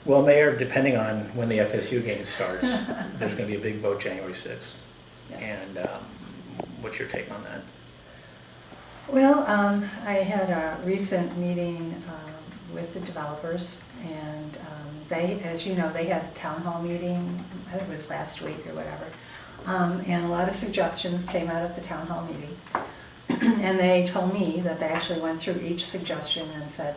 Well, Mayor, depending on when the FSU game starts, there's going to be a big vote January 6th. Yes. And what's your take on that? Well, I had a recent meeting with the developers, and they, as you know, they had a town hall meeting, I think it was last week or whatever, and a lot of suggestions came out at the town hall meeting. And they told me that they actually went through each suggestion and said,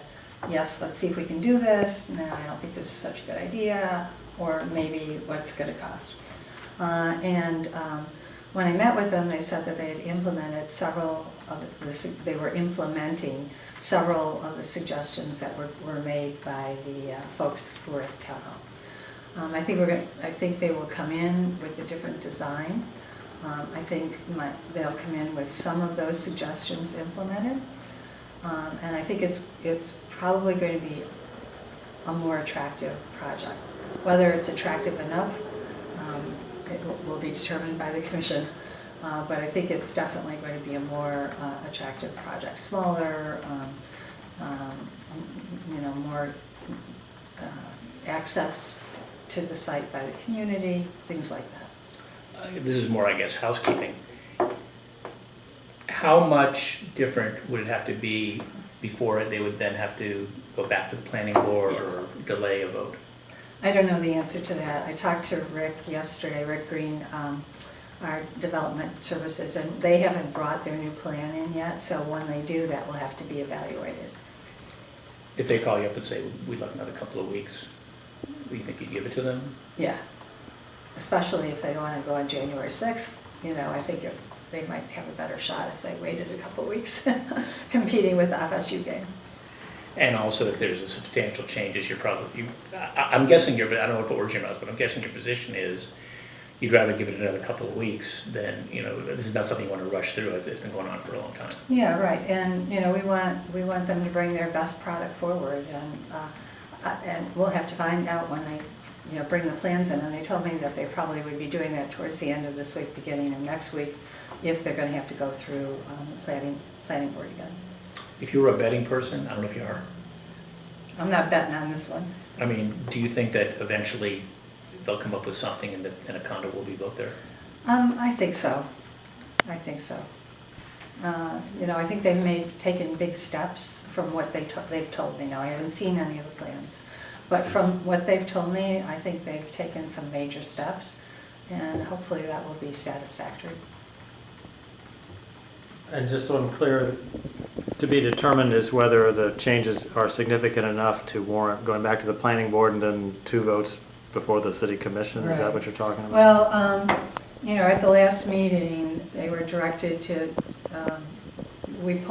yes, let's see if we can do this. No, I don't think this is such a good idea, or maybe what's it going to cost. When I met with them, they said that they had implemented several of they were implementing several of the suggestions that were made by the folks who were at the town hall. I think they will come in with a different design. I think they'll come in with some of those suggestions implemented. And I think it's probably going to be a more attractive project. Whether it's attractive enough, it will be determined by the commission. But I think it's definitely going to be a more attractive project. Smaller, more access to the site by the community, things like that. This is more, I guess, housekeeping. How much different would it have to be before they would then have to go back to the planning board or delay a vote? I don't know the answer to that. I talked to Rick yesterday, Rick Green, our development services, and they haven't brought their new plan in yet, so when they do, that will have to be evaluated. If they call you up and say, we'd like another couple of weeks, do you think you'd give it to them? Yeah, especially if they want to go on January 6th. I think they might have a better shot if they waited a couple of weeks competing with the FSU game. And also, if there's a substantial changes, I'm guessing I don't know what words your mouth, but I'm guessing your position is you'd rather give it another couple of weeks than, this is not something you want to rush through. It's been going on for a long time. Yeah, right. And, we want them to bring their best product forward. And we'll have to find out when they, bring the plans in. And they told me that they probably would be doing that towards the end of this week, beginning of next week, if they're going to have to go through the planning board again. If you were a betting person, I don't know if you are. I'm not betting on this one. I mean, do you think that eventually they'll come up with something and a condo will be built there? I think so. I think so. I think they've taken big steps from what they've told me. Now, I haven't seen any of the plans, but from what they've told me, I think they've taken some major steps, and hopefully that will be satisfactory. And just so I'm clear, to be determined is whether the changes are significant enough to warrant going back to the planning board and then 2 votes before the city commission. Is that what you're talking about? Well, at the last meeting, they were directed to, we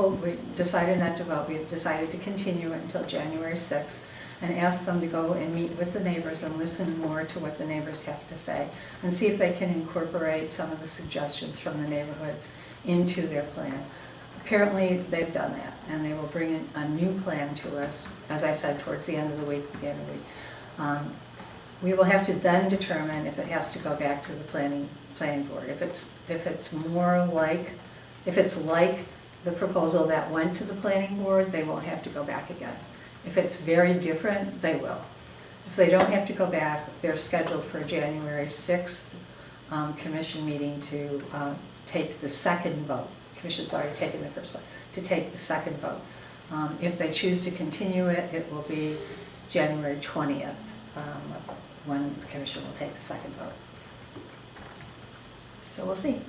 decided not to vote. We decided to continue it until January 6th and ask them to go and meet with the neighbors and listen more to what the neighbors have to say and see if they can incorporate some of the suggestions from the neighborhoods into their plan. Apparently, they've done that, and they will bring in a new plan to us, as I said, towards the end of the week, beginning of the week. We will have to then determine if it has to go back to the planning board. If it's like the proposal that went to the planning board, they won't have to go back again. If it's very different, they will. If they don't have to go back, they're scheduled for a January 6th commission meeting to take the second vote. Commission's already taken the first vote, to take the second vote. If they choose to continue it, it will be January 20th when the commission will take the second vote. So we'll see.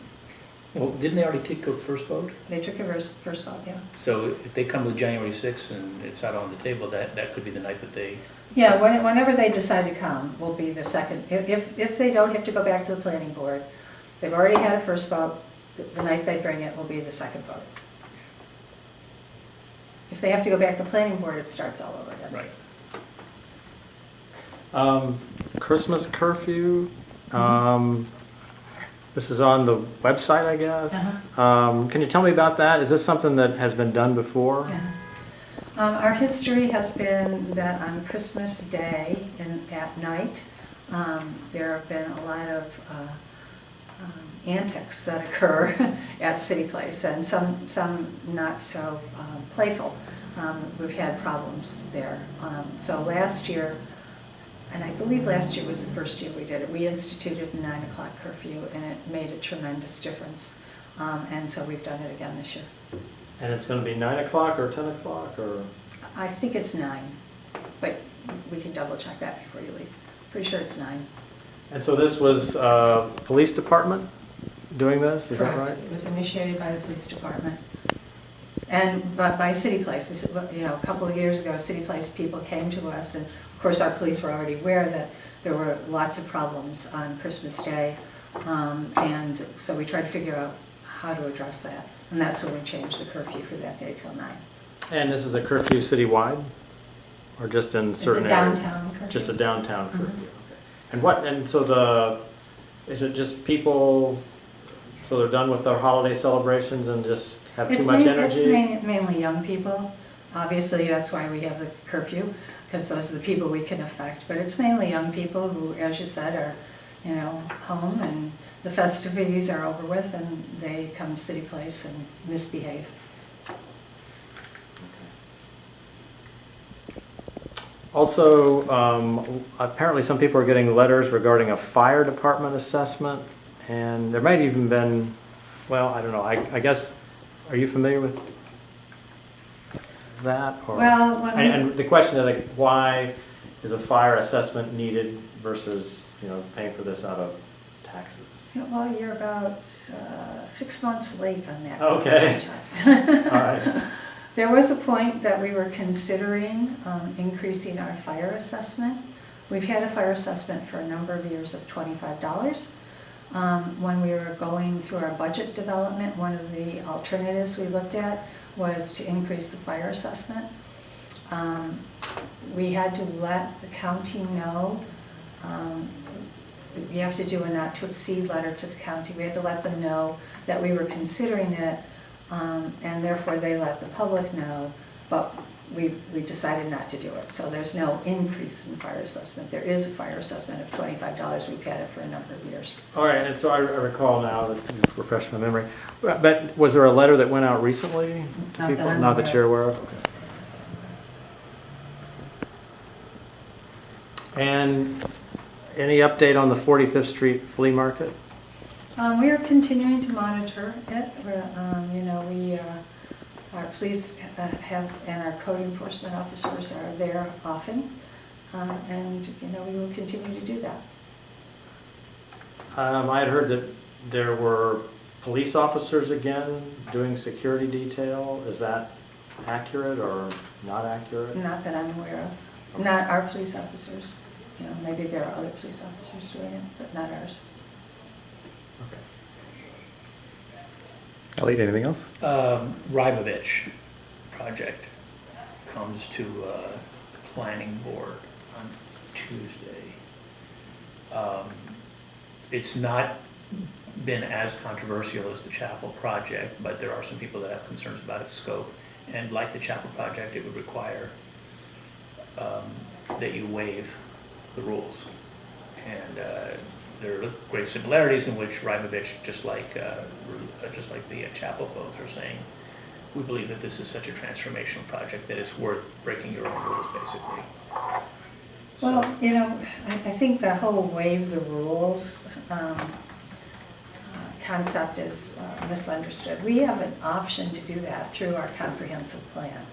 Well, didn't they already take the first vote? They took a first vote, yeah. So if they come to January 6th and it's out on the table, that could be the night that they... Yeah, whenever they decide to come will be the second. If they don't have to go back to the planning board, they've already had a first vote, the night they bring it will be the second vote. If they have to go back to the planning board, it starts all over again. Right. Christmas curfew. This is on the website, I guess. Can you tell me about that? Is this something that has been done before? Our history has been that on Christmas Day at night, there have been a lot of antics that occur at City Place, and some not so playful. We've had problems there. So last year, and I believe last year was the first year we did it. We instituted a 9 o'clock curfew, and it made a tremendous difference. And so we've done it again this year. And it's going to be 9 o'clock or 10 o'clock or? I think it's 9, but we can double check that before you leave. Pretty sure it's 9. And so this was police department doing this, is that right? Correct. It was initiated by the police department. And by City Place. You know, a couple of years ago, City Place people came to us, and of course our police were already aware that there were lots of problems on Christmas Day. And so we tried to figure out how to address that. And that's when we changed the curfew for that day till 9. And this is a curfew citywide, or just in certain areas? It's a downtown curfew. Just a downtown curfew. Okay. And so is it just people, so they're done with their holiday celebrations and just have too much energy? It's mainly young people. Obviously, that's why we have the curfew, because those are the people we can affect. But it's mainly young people who, as you said, are, you know, home and the festivities are over with, and they come to City Place and misbehave. Also, apparently some people are getting letters regarding a fire department assessment, and there might even been, well, I don't know, I guess, are you familiar with that? Or, Well, and the question is, like, why is a fire assessment needed versus, you know, paying for this out of taxes? Well, you're about 6 months late on that. Okay. All right. There was a point that we were considering increasing our fire assessment. We've had a fire assessment for a number of years of $25. When we were going through our budget development, one of the alternatives we looked at was to increase the fire assessment. We had to let the county know. You have to do a not to exceed letter to the county. We had to let them know that we were considering it, and therefore they let the public know, but we decided not to do it. So there's no increase in fire assessment. There is a fire assessment of $25. We've had it for a number of years. All right, and so I recall now that you've refreshed my memory. But was there a letter that went out recently to Not people? that I'm Not that aware you're aware of? Okay. And any update on the 45th Street flea market? We are continuing to monitor it. Our police have, and our code enforcement officers are there often, and we will continue to do that. I had heard that there were police officers again doing security detail. Is that accurate or not accurate? Not that I'm aware of. Not our police officers. Maybe there are other police officers doing it, but not ours. Okay. Elliot, anything else? Rybovich project comes to the planning board on Tuesday. It's not been as controversial as the Chapel project, but there are some people that have concerns about its scope. And like the Chapel project, it would require that you waive the rules. And there are great similarities in which Rybovich, just like the Chapel folks, are saying, we believe that this is such a transformational project that it's worth breaking your own rules, basically. Well, I think the whole waive the rules concept is misunderstood. We have an option to do that through our comprehensive plan.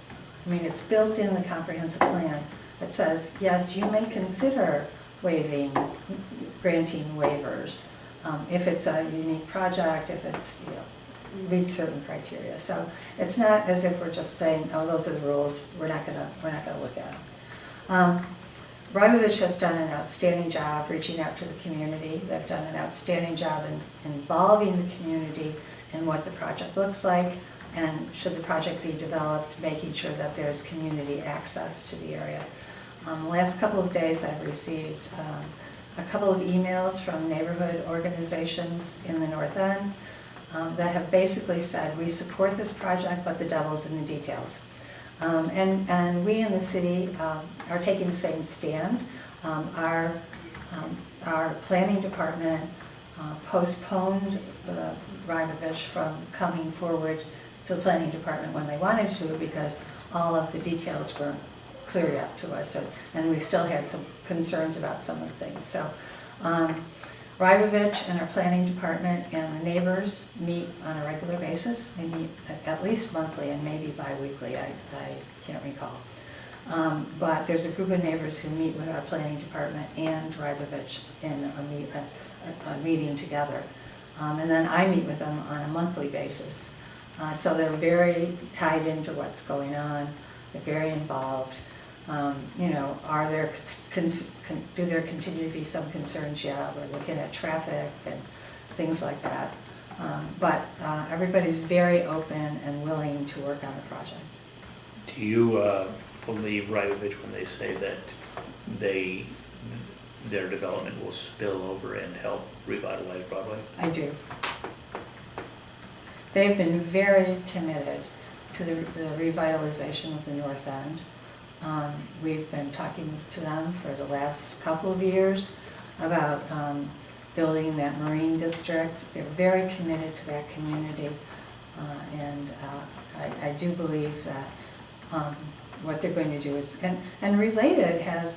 I mean, it's built in the comprehensive plan that says, yes, you may consider granting waivers if it's a unique project, if it's, meets certain criteria. So it's not as if we're just saying, oh, those are the rules, we're not gonna look at them. Rybovich has done an outstanding job reaching out to the community. They've done an outstanding job in involving the community in what the project looks like, and should the project be developed, making sure that there's community access to the area. The last couple of days I've received a couple of emails from neighborhood organizations in the North End that have basically said, we support this project, but the devil's in the details. And we in the city are taking the same stand. Our planning department postponed Rybovich from coming forward to the planning department when they wanted to, because all of the details weren't cleared up to us, and we still had some concerns about some of the things. So Rybovich and our planning department and the neighbors meet on a regular basis. They meet at least monthly and maybe bi-weekly, I can't recall. But there's a group of neighbors who meet with our planning department and Rybovich in a meeting together. And then I meet with them on a monthly basis. So they're very tied into what's going on. They're very involved. You know, do there continue to be some concerns? Yeah, we're looking at traffic and things like that. But everybody's very open and willing to work on the project. Do you believe Rybovich when they say that their development will spill over and help revitalize Broadway? I do. They've been very committed to the revitalization of the North End. We've been talking to them for the last couple of years about building that marine district. They're very committed to that community, and I do believe that what they're going to do is, and Related has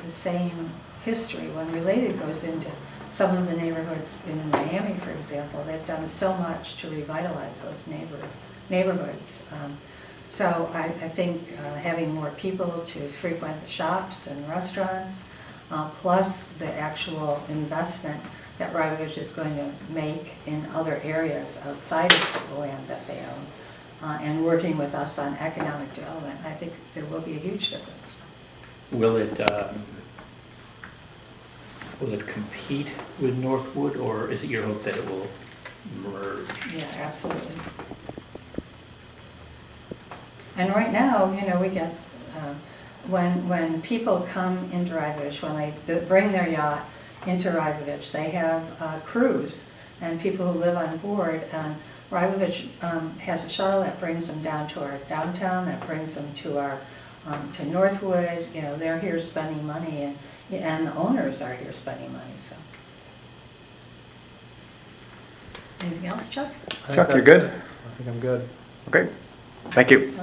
the same history. When Related goes into some of the neighborhoods in Miami, for example, they've done so much to revitalize those neighborhoods. So I think having more people to frequent the shops and restaurants, plus the actual investment that Rybovich is going to make in other areas outside of the land that they own, and working with us on economic development, I think there will be a huge difference. Will it compete with Northwood, or is it your hope that it will merge? Yeah, absolutely. And right now, you know, we get, when people come into Rybovich, when they bring their yacht into Rybovich, they have a cruise and people who live on board. And Rybovich has a shuttle that brings them down to our downtown, that brings them to our to Northwood. You know, they're here spending money, and the owners are here spending money. So, anything else, Chuck? Chuck, you're good? I think I'm good. Okay, thank you.